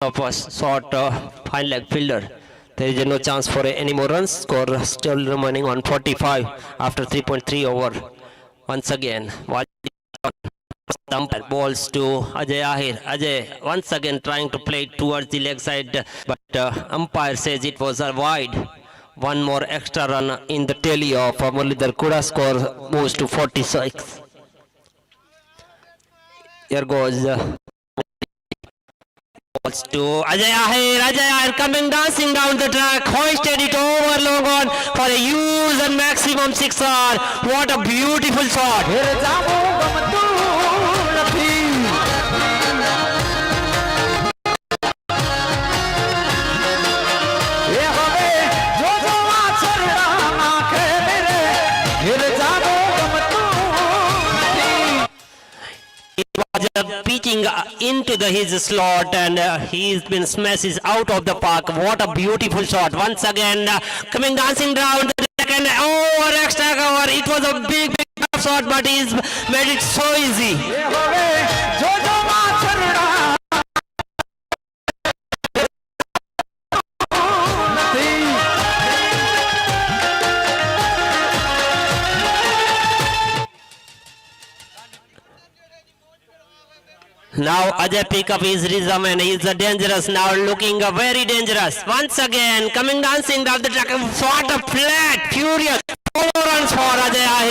of a short fine leg fielder. There is no chance for any more runs. Score still remaining on 45 after 3.3 over. Once again, umpire balls to Ajay Ahir. Ajay once again trying to play it towards the leg side, but umpire says it was a wide. One more extra run in the tally of Muralidhar Kuda. Score moves to 46. Here goes balls to Ajay Ahir. Ajay Ahir coming dancing down the track, hoisted it over long on for a huge and maximum sixer. What a beautiful shot. Pitching into his slot, and he's been smashes out of the park. What a beautiful shot. Once again coming dancing down the second over, extra cover. It was a big shot, but he's made it so easy. Now Ajay pick up his rhythm and he's dangerous now, looking very dangerous. Once again coming dancing down the track. What a flat, furious 4 runs for Ajay Ahir.